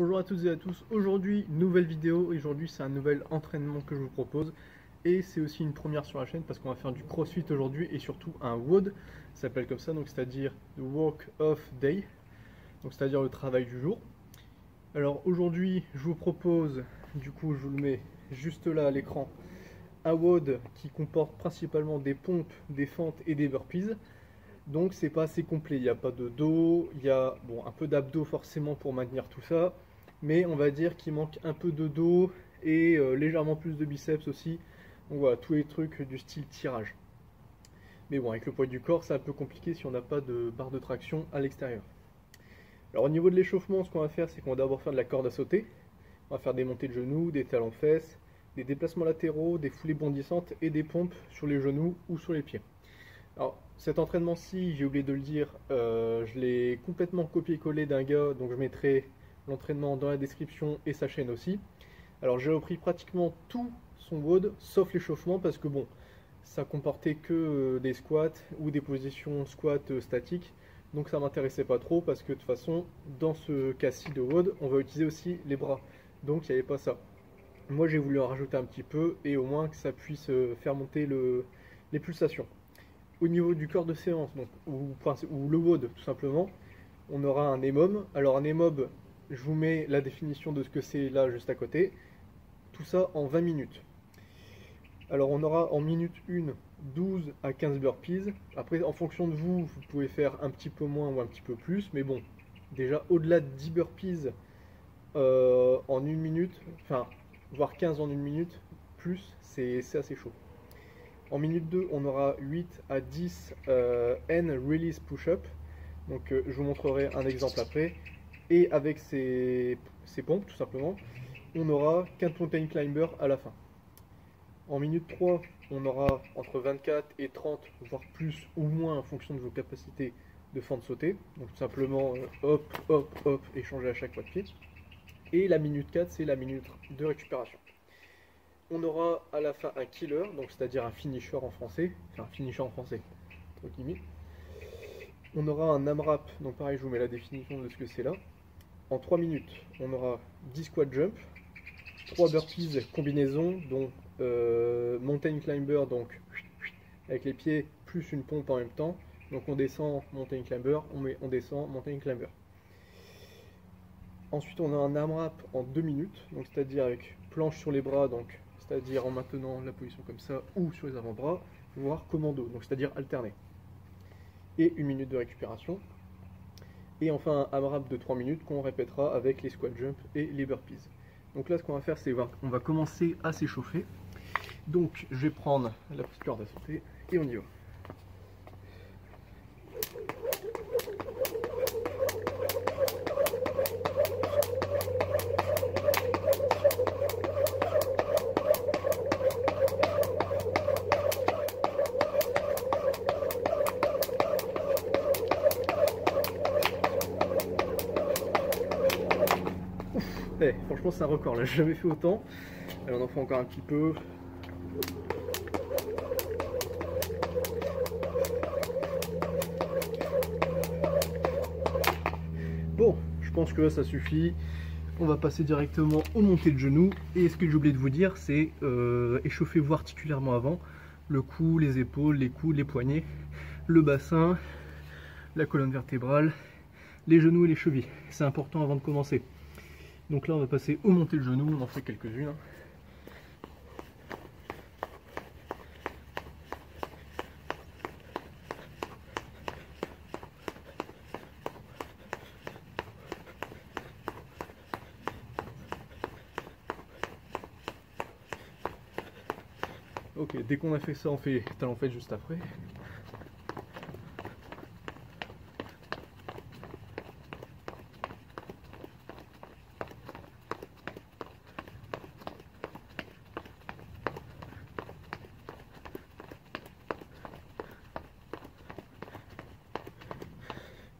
Bonjour à toutes et à tous, aujourd'hui nouvelle vidéo, aujourd'hui c'est un nouvel entraînement que je vous propose et c'est aussi une première sur la chaîne parce qu'on va faire du crossfit aujourd'hui et surtout un WOD, ça s'appelle comme ça, donc c'est-à-dire the Work of Day, donc c'est-à-dire le travail du jour. Alors aujourd'hui je vous propose, du coup je vous le mets juste là à l'écran, un WOD qui comporte principalement des pompes, des fentes et des burpees. Donc c'est pas assez complet, il n'y a pas de dos, il y a bon, un peu d'abdos forcément pour maintenir tout ça, mais on va dire qu'il manque un peu de dos et légèrement plus de biceps aussi. Donc voilà, tous les trucs du style tirage. Mais bon, avec le poids du corps, c'est un peu compliqué si on n'a pas de barre de traction à l'extérieur. Alors au niveau de l'échauffement, ce qu'on va faire, c'est qu'on va d'abord faire de la corde à sauter. On va faire des montées de genoux, des talons-fesses, des déplacements latéraux, des foulées bondissantes et des pompes sur les genoux ou sur les pieds. Alors cet entraînement-ci, j'ai oublié de le dire, je l'ai complètement copié-collé d'un gars, donc je mettrai l'entraînement dans la description et sa chaîne aussi. Alors j'ai repris pratiquement tout son WOD, sauf l'échauffement, parce que bon, ça comportait que des squats ou des positions squat statiques, donc ça m'intéressait pas trop, parce que de toute façon, dans ce cas-ci de WOD, on va utiliser aussi les bras, donc il n'y avait pas ça. Moi j'ai voulu en rajouter un petit peu, et au moins que ça puisse faire monter les pulsations. Au niveau du corps de séance, donc, ou le WOD tout simplement, on aura un EMOM. Alors un EMOM, je vous mets la définition de ce que c'est là juste à côté. Tout ça en 20 minutes. Alors on aura en minute 1, 12 à 15 burpees. Après en fonction de vous, vous pouvez faire un petit peu moins ou un petit peu plus. Mais bon, déjà au-delà de 10 burpees en 1 minute, enfin voire 15 en 1 minute, plus, c'est assez chaud. En minute 2, on aura 8 à 10 N release push-up. Donc je vous montrerai un exemple après. Et avec ces pompes, tout simplement, on aura 15 mountain climber à la fin. En minute 3, on aura entre 24 et 30, voire plus ou moins en fonction de vos capacités de fente sautée. Donc tout simplement hop, hop, hop, et changer à chaque fois de pied. Et la minute 4, c'est la minute de récupération. On aura à la fin un killer, donc c'est-à-dire un finisher en français, enfin un finisher en français, entre guillemets. On aura un AMRAP, donc pareil je vous mets la définition de ce que c'est là. En 3 minutes, on aura 10 squat jump, 3 burpees combinaison, dont mountain climber, donc avec les pieds, plus une pompe en même temps. Donc on descend mountain climber, on descend mountain climber. Ensuite on a un AMRAP en 2 minutes, donc c'est-à-dire avec planche sur les bras, donc c'est-à-dire en maintenant la position comme ça, ou sur les avant-bras, voire commando, donc c'est-à-dire alterné. Et 1 minute de récupération. Et enfin un AMRAP de 3 minutes qu'on répétera avec les squat jump et les burpees. Donc là ce qu'on va faire, c'est on va commencer à s'échauffer. Donc je vais prendre la petite corde à sauter et on y va. Hey, franchement c'est un record, là j'ai jamais fait autant. Allez, on en fait encore un petit peu. Bon, je pense que là ça suffit. On va passer directement aux montées de genoux. Et ce que j'ai oublié de vous dire, c'est échauffez-vous articulairement avant. Le cou, les épaules, les coudes, les poignets, le bassin, la colonne vertébrale, les genoux et les chevilles. C'est important avant de commencer. Donc là on va passer aux montées de genoux, on en fait quelques-unes. Ok, dès qu'on a fait ça, on fait talon fesse juste après.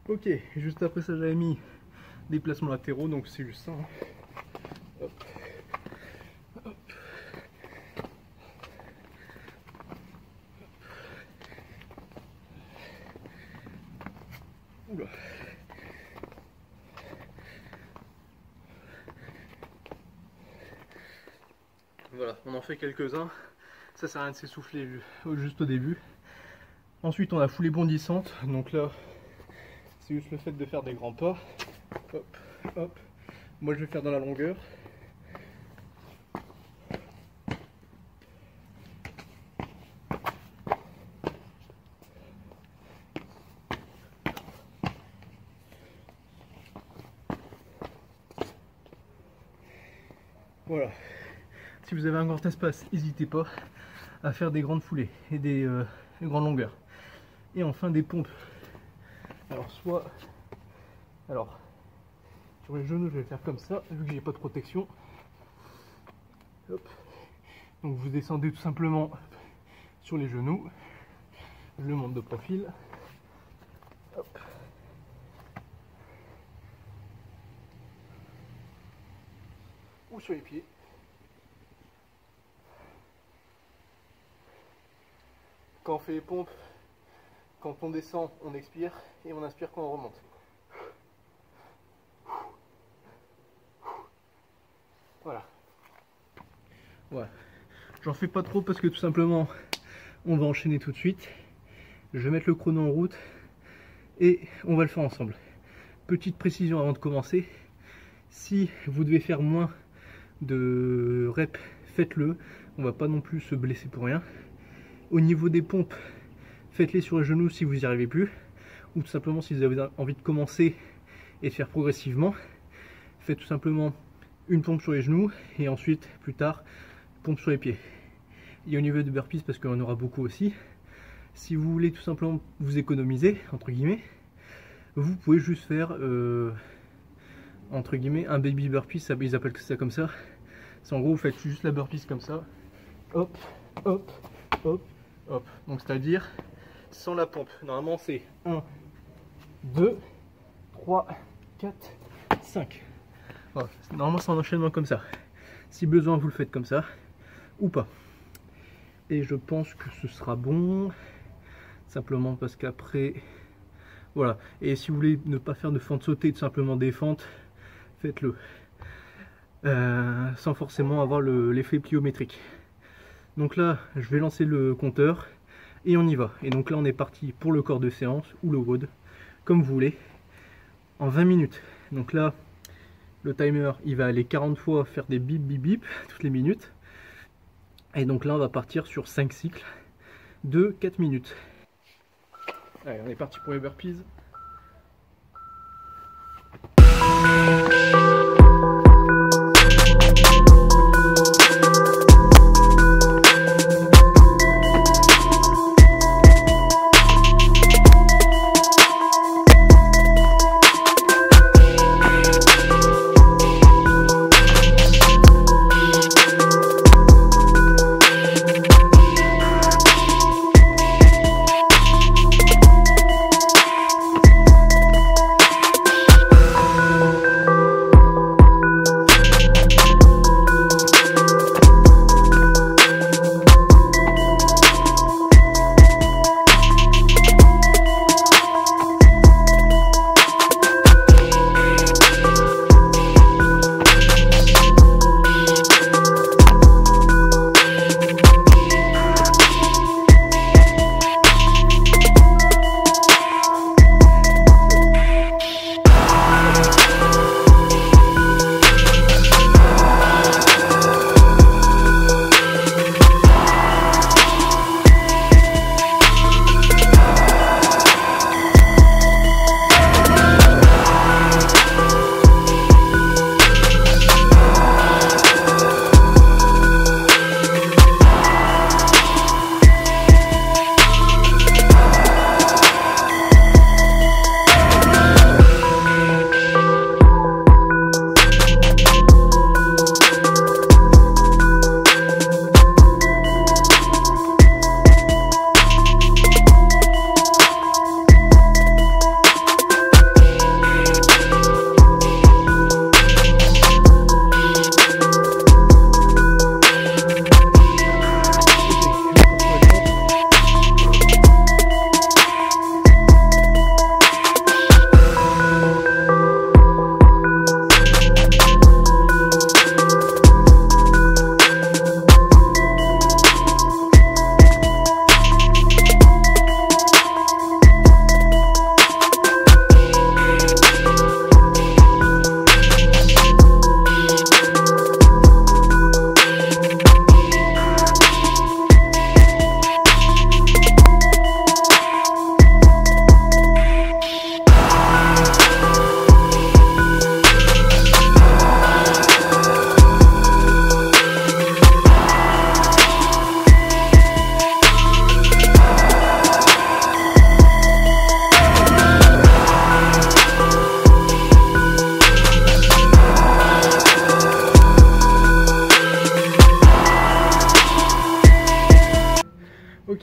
Ok, juste après ça j'avais mis des placements latéraux, donc c'est juste ça. Hop. Hop. Oula. Voilà, on en fait quelques-uns. Ça sert à rien de s'essouffler juste au début. Ensuite on a foulée bondissante, donc là c'est juste le fait de faire des grands pas. Hop, hop. Moi je vais faire dans la longueur. Voilà. Si vous avez un grand espace, n'hésitez pas à faire des grandes foulées et des grandes longueurs. Et enfin des pompes. Alors sur les genoux je vais faire comme ça, vu que j'ai pas de protection. Hop. Donc vous descendez tout simplement sur les genoux. Je le monte de profil. Hop. Ou sur les pieds. Quand on fait les pompes, quand on descend, on expire et on inspire quand on remonte. Voilà. Voilà. J'en fais pas trop parce que tout simplement, on va enchaîner tout de suite. Je vais mettre le chrono en route et on va le faire ensemble. Petite précision avant de commencer. Si vous devez faire moins de reps, faites-le. On va pas non plus se blesser pour rien. Au niveau des pompes, faites-les sur les genoux si vous n'y arrivez plus, ou tout simplement si vous avez envie de commencer et de faire progressivement, faites tout simplement une pompe sur les genoux et ensuite plus tard pompe sur les pieds. Et au niveau de burpees, parce qu'on en aura beaucoup aussi, si vous voulez tout simplement vous économiser entre guillemets, vous pouvez juste faire entre guillemets un baby burpee, ils appellent ça comme ça. C'est en gros vous faites juste la burpees comme ça, hop, hop, hop, hop. Donc c'est-à-dire sans la pompe. Normalement c'est 1, 2, 3, 4, 5. Voilà. Normalement c'est un enchaînement comme ça. Si besoin vous le faites comme ça ou pas. Et je pense que ce sera bon. Simplement parce qu'après voilà. Et si vous voulez ne pas faire de fente sautée, tout simplement des fentes, faites-le. Sans forcément avoir l'effet pliométrique. Donc là je vais lancer le compteur et on y va. Et donc là on est parti pour le corps de séance ou le WOD, comme vous voulez, en 20 minutes. Donc là le timer il va aller 40 fois faire des bip bip bip toutes les minutes. Et donc là on va partir sur 5 cycles de 4 minutes. Allez, on est parti pour les burpees.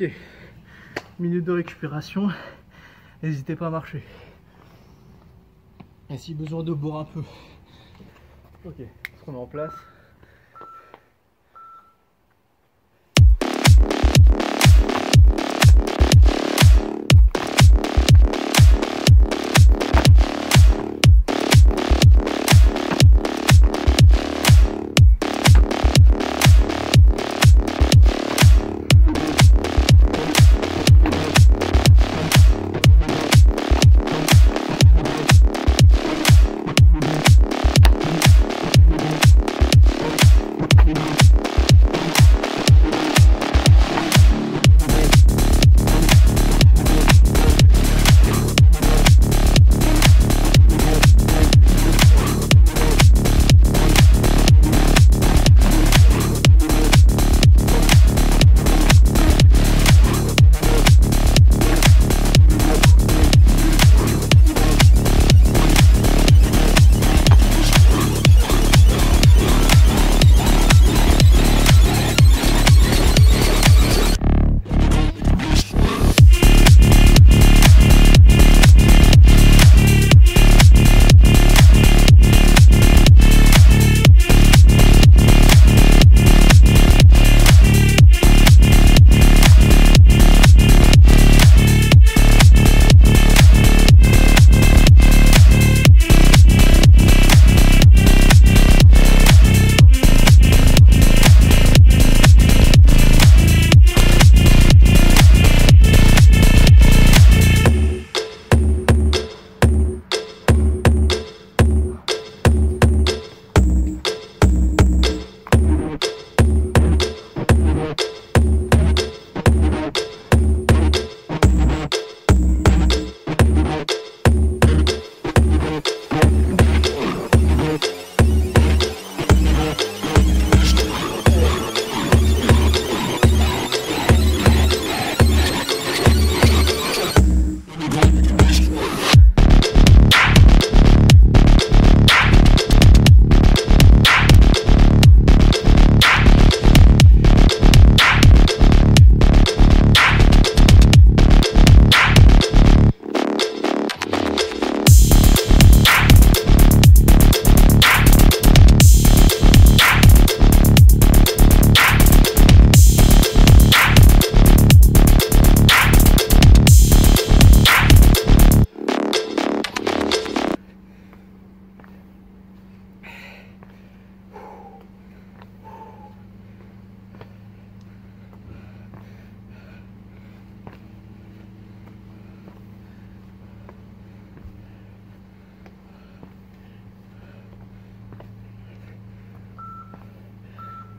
Ok, minute de récupération, n'hésitez pas à marcher. Et si besoin de boire un peu. Ok, on se remet en place.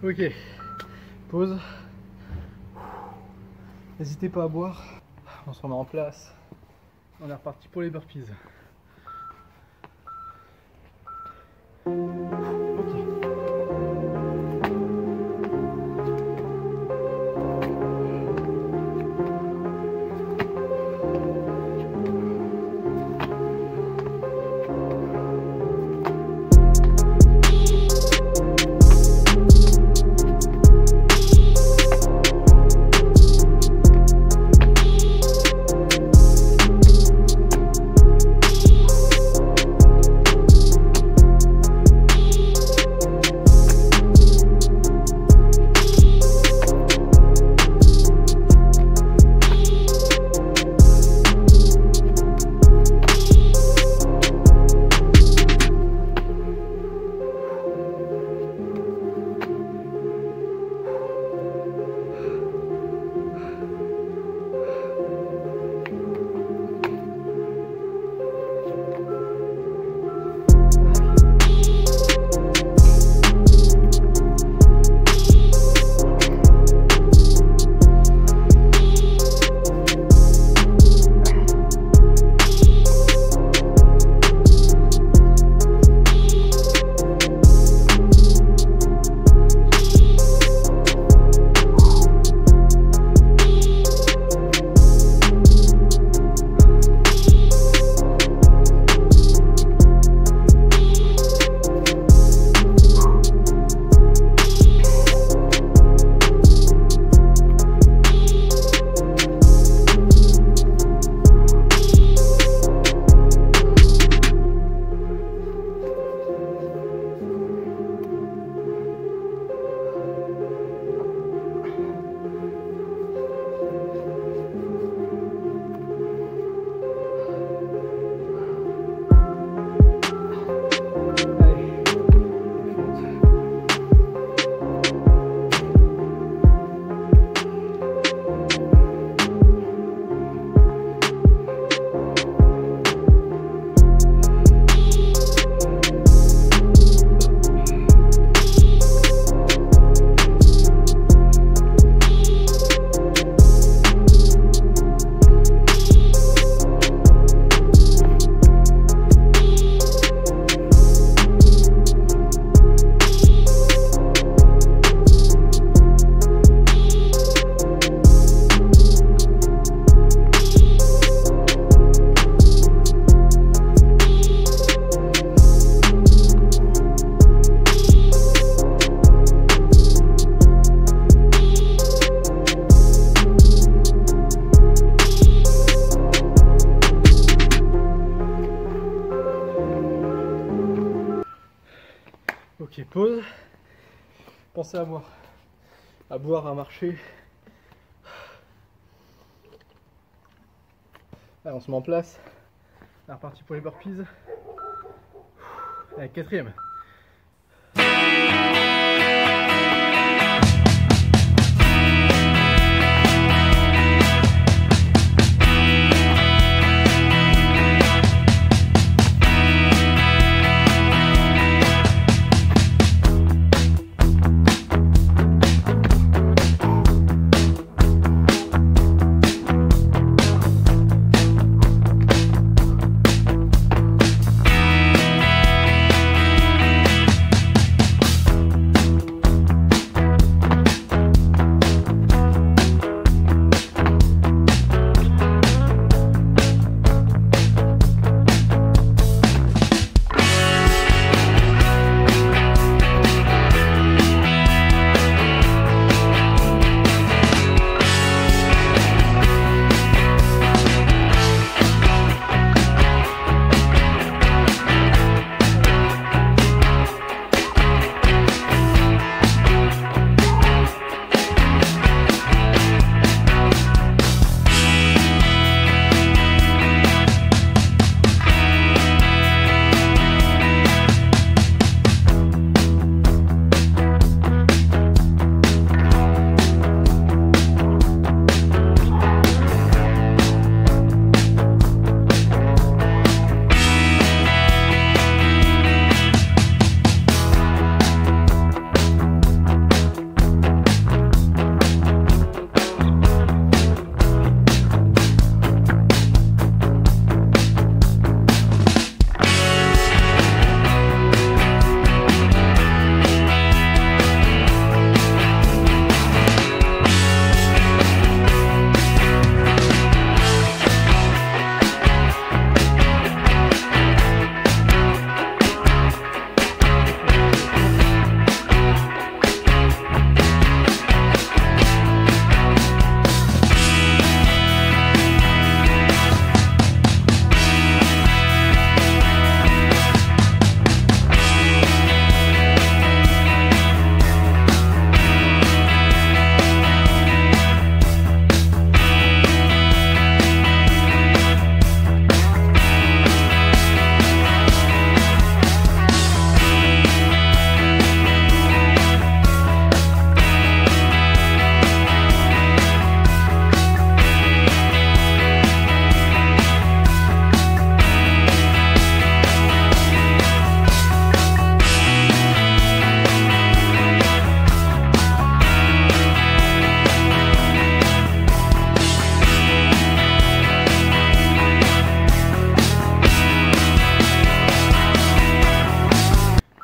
Ok, pause. N'hésitez pas à boire. On se remet en place. On est reparti pour les burpees. Ok, pause. Pensez à boire, à marcher. Allez, on se met en place. On est reparti pour les burpees. Allez, quatrième.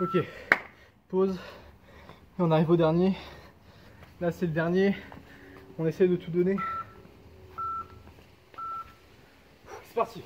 Ok, pause. Et on arrive au dernier. Là c'est le dernier. On essaie de tout donner. C'est parti.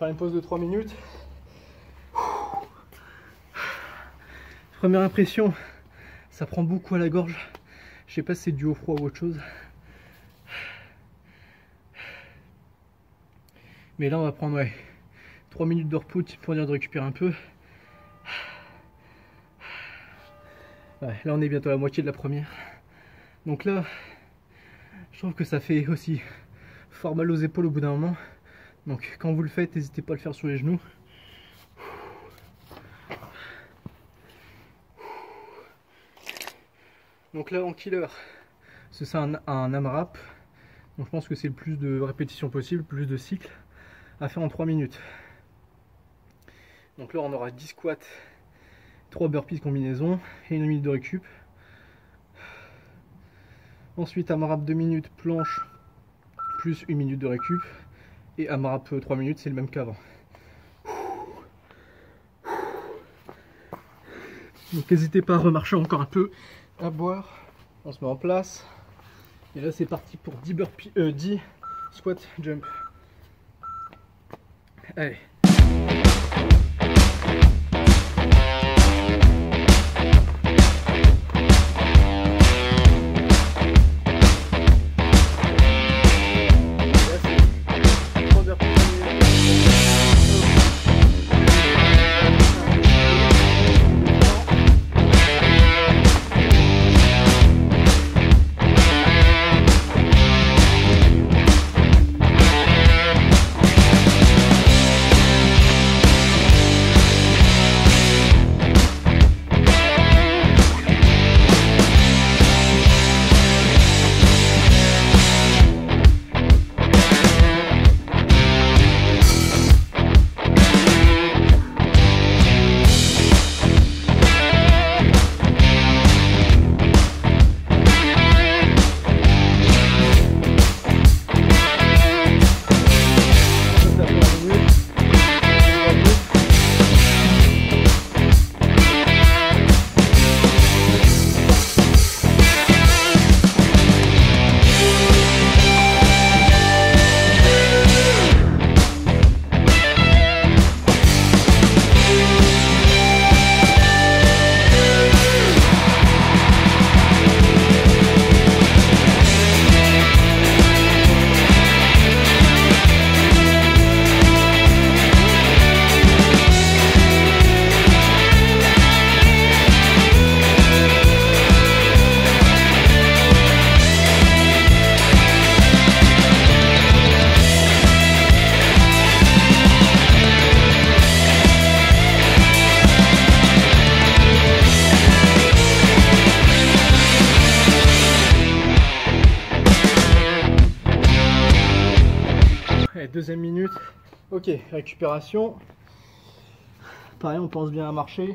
faire une pause de 3 minutes. Première impression, ça prend beaucoup à la gorge. Je sais pas si c'est dû au froid ou autre chose. Mais là on va prendre 3 minutes de repos pour dire de récupérer un peu. Ouais, là on est bientôt à la moitié de la première. Donc là, je trouve que ça fait aussi fort mal aux épaules au bout d'un moment. Donc quand vous le faites, n'hésitez pas à le faire sur les genoux. Donc là en killer, c'est ça un AMRAP. Donc je pense que c'est le plus de répétitions possible, plus de cycles à faire en 3 minutes. Donc là on aura 10 squats, 3 burpees combinaison et 1 minute de récup. Ensuite AMRAP 2 minutes planche plus 1 minute de récup. Et AMRAP 3 minutes, c'est le même qu'avant. Donc n'hésitez pas à remarcher encore un peu, à boire. On se met en place. Et là c'est parti pour 10 burpees, 10 squat jump. Allez. Deuxième minute, ok, récupération. Pareil, on pense bien à marcher,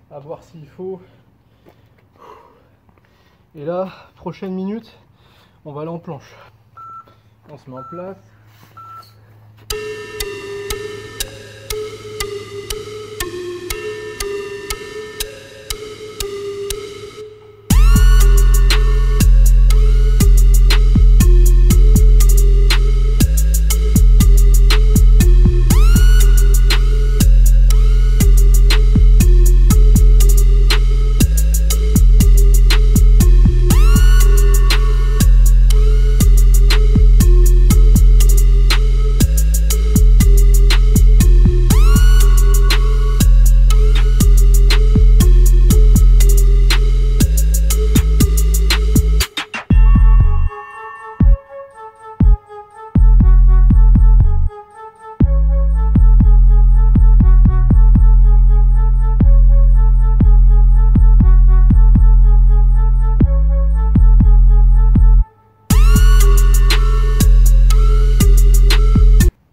à voir s'il faut. Et là, prochaine minute, on va aller en planche. On se met en place.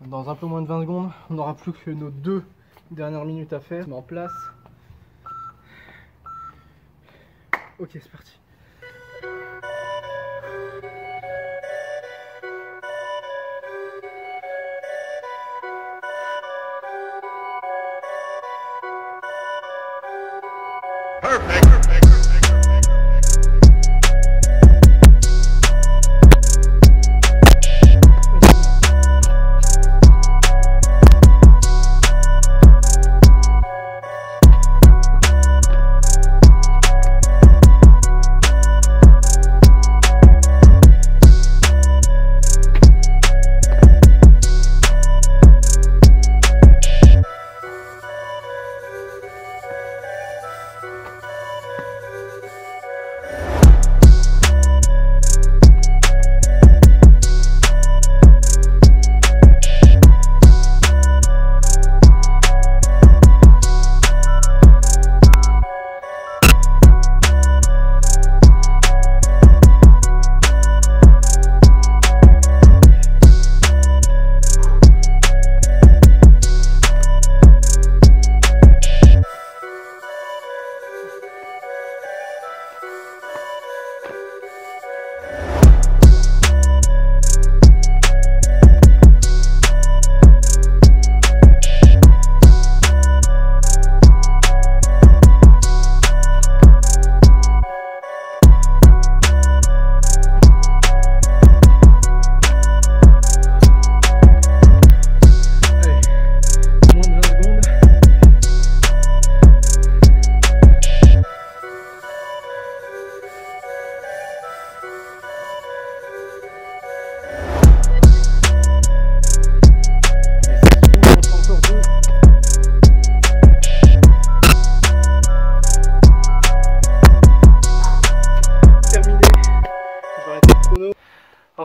Dans un peu moins de 20 secondes, on n'aura plus que nos 2 dernières minutes à faire. En place. Ok, c'est parti. Perfect.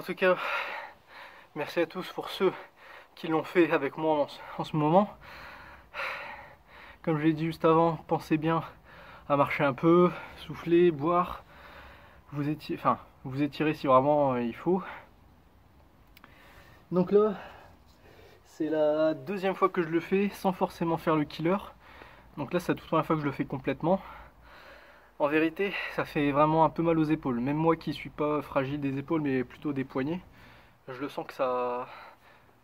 tout cas, merci à tous pour ceux qui l'ont fait avec moi en ce moment. Comme je l'ai dit juste avant, pensez bien à marcher un peu, souffler, boire, vous étirez si vraiment il faut. Donc là, c'est la deuxième fois que je le fais sans forcément faire le killer. Donc là, c'est la toute première fois que je le fais complètement. En vérité, ça fait vraiment un peu mal aux épaules. Même moi qui suis pas fragile des épaules, mais plutôt des poignets, je le sens que ça,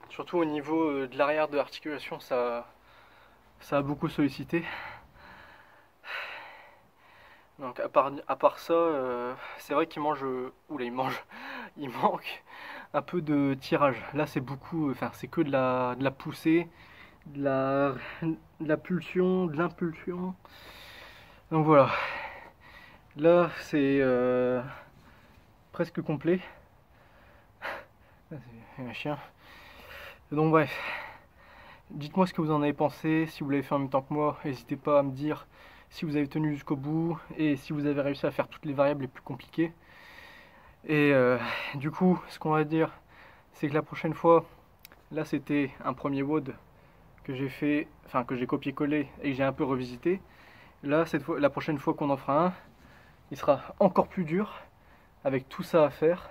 surtout au niveau de l'arrière de l'articulation, ça a beaucoup sollicité. Donc à part ça, c'est vrai qu'il mange, il manque un peu de tirage. Là c'est beaucoup, c'est que de la poussée, de la pulsion, de l'impulsion. Donc voilà. Là c'est presque complet. C'est un chien. Donc bref. Dites-moi ce que vous en avez pensé. Si vous l'avez fait en même temps que moi, n'hésitez pas à me dire si vous avez tenu jusqu'au bout et si vous avez réussi à faire toutes les variables les plus compliquées. Et du coup, ce qu'on va dire, c'est que la prochaine fois, là c'était un premier WOD que j'ai fait, que j'ai copié-collé et que j'ai un peu revisité. Là, la prochaine fois qu'on en fera un, il sera encore plus dur avec tout ça à faire.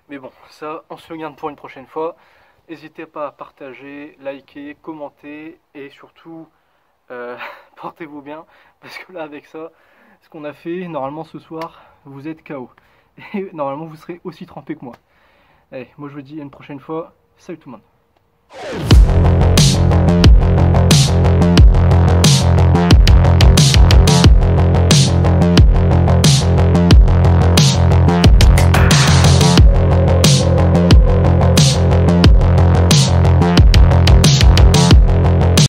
Mais bon, ça, on se le garde pour une prochaine fois. N'hésitez pas à partager, liker, commenter et surtout portez-vous bien parce que là avec ça, ce qu'on a fait, normalement ce soir, vous êtes KO. Et normalement vous serez aussi trempé que moi. Allez, moi je vous dis à une prochaine fois. Salut tout le monde.